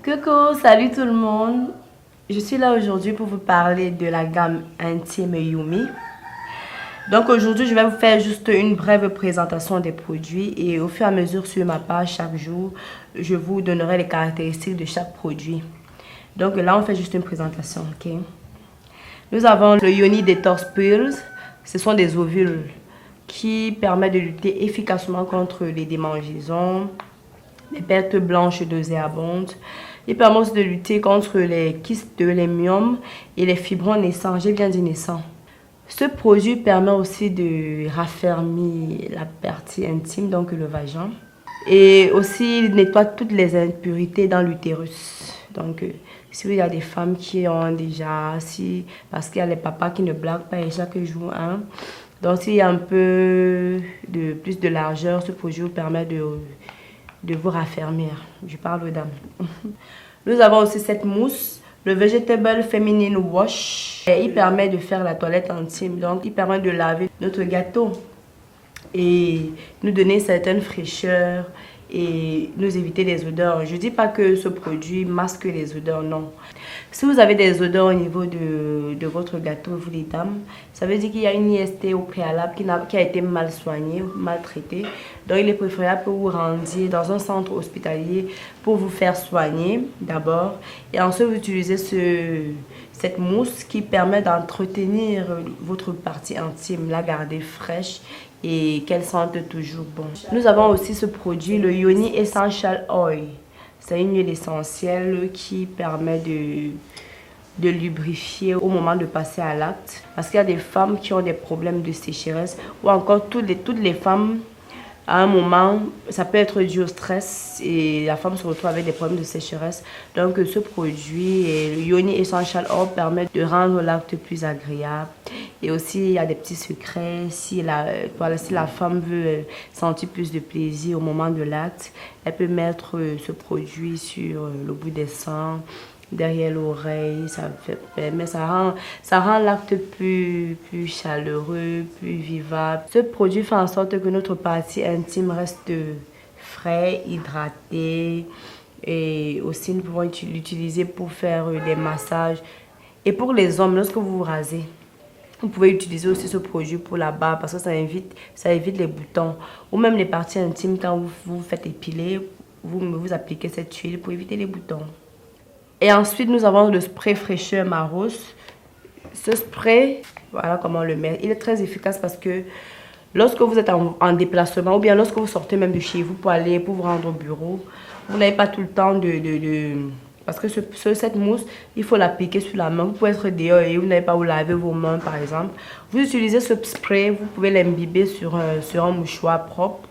Coucou, salut tout le monde. Je suis là aujourd'hui pour vous parler de la gamme intime Yumi. Donc aujourd'hui, je vais vous faire juste une brève présentation des produits et au fur et à mesure sur ma page chaque jour, je vous donnerai les caractéristiques de chaque produit. Donc là, on fait juste une présentation, ok? Nous avons le Yoni Detox Pills. Ce sont des ovules qui permettent de lutter efficacement contre les démangeaisons, les pertes blanches nauséabondes. Il permet aussi de lutter contre les kystes de l'hémium et les fibrons naissants. J'ai bien dit naissants. Ce produit permet aussi de raffermir la partie intime, donc le vagin. Et aussi, il nettoie toutes les impurités dans l'utérus. Donc, si il y a des femmes qui ont déjà, parce qu'il y a les papas qui ne blaguent pas et chaque jour, hein. Donc, s'il y a un peu plus de largeur, ce produit vous permet de vous raffermir. Je parle aux dames. Nous avons aussi cette mousse, le Vegetable Feminine Wash. Et il permet de faire la toilette intime. Donc, il permet de laver notre gâteau et nous donner certaines fraîcheurs et nous éviter les odeurs. Je ne dis pas que ce produit masque les odeurs, non. Si vous avez des odeurs au niveau de votre gâteau, vous les dames, ça veut dire qu'il y a une IST au préalable qui a été mal soignée, mal traitée. Donc il est préférable que vous rendiez dans un centre hospitalier pour vous faire soigner d'abord. Et ensuite vous utilisez cette mousse qui permet d'entretenir votre partie intime, la garder fraîche et qu'elle sente toujours bon. Nous avons aussi ce produit, le Yoni Essential Oil. C'est une huile essentielle qui permet de lubrifier au moment de passer à l'acte. Parce qu'il y a des femmes qui ont des problèmes de sécheresse ou encore toutes les femmes, à un moment, ça peut être dû au stress et la femme se retrouve avec des problèmes de sécheresse. Donc ce produit, le Yoni Essential Oil, permet de rendre l'acte plus agréable. Et aussi, il y a des petits secrets. Si la femme veut sentir plus de plaisir au moment de l'acte, elle peut mettre ce produit sur le bout des seins, derrière l'oreille. Ça rend l'acte plus chaleureux, plus vivable. Ce produit fait en sorte que notre partie intime reste frais, hydraté. Et aussi, nous pouvons l'utiliser pour faire des massages. Et pour les hommes, lorsque vous vous rasez, vous pouvez utiliser aussi ce produit pour la barbe parce que ça évite les boutons. Ou même les parties intimes, quand vous faites épiler, vous appliquez cette huile pour éviter les boutons. Et ensuite, nous avons le spray fraîcheur Maros. Ce spray, voilà comment on le met. Il est très efficace parce que lorsque vous êtes en déplacement ou bien lorsque vous sortez même de chez vous pour vous rendre au bureau, vous n'avez pas tout le temps parce que cette mousse, il faut l'appliquer sur la main. Vous pouvez être dehors et vous n'avez pas où laver vos mains, par exemple. Vous utilisez ce spray, vous pouvez l'imbiber sur un mouchoir propre.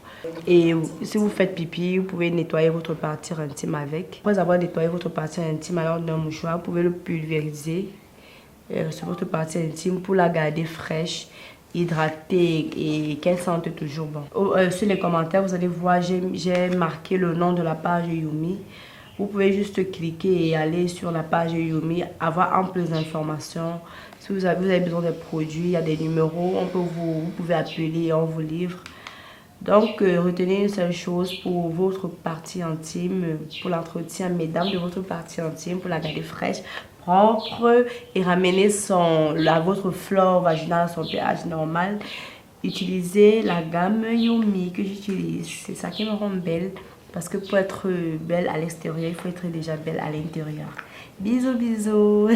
Et si vous faites pipi, vous pouvez nettoyer votre partie intime avec. Après avoir nettoyé votre partie intime alors d'un mouchoir, vous pouvez le pulvériser sur votre partie intime pour la garder fraîche, hydratée et qu'elle sente toujours bon. Sur les commentaires, vous allez voir, j'ai marqué le nom de la page Yumi. Vous pouvez juste cliquer et aller sur la page Yumi, avoir amples informations. Si vous avez besoin des produits, il y a des numéros, vous pouvez appeler et on vous livre. Donc, retenez une seule chose pour votre partie intime, pour l'entretien, mesdames, de votre partie intime, pour la garder fraîche, propre et ramener votre flore vaginale à son pH normal. Utilisez la gamme Yumi que j'utilise. C'est ça qui me rend belle. Parce que pour être belle à l'extérieur, il faut être déjà belle à l'intérieur. Bisous, bisous.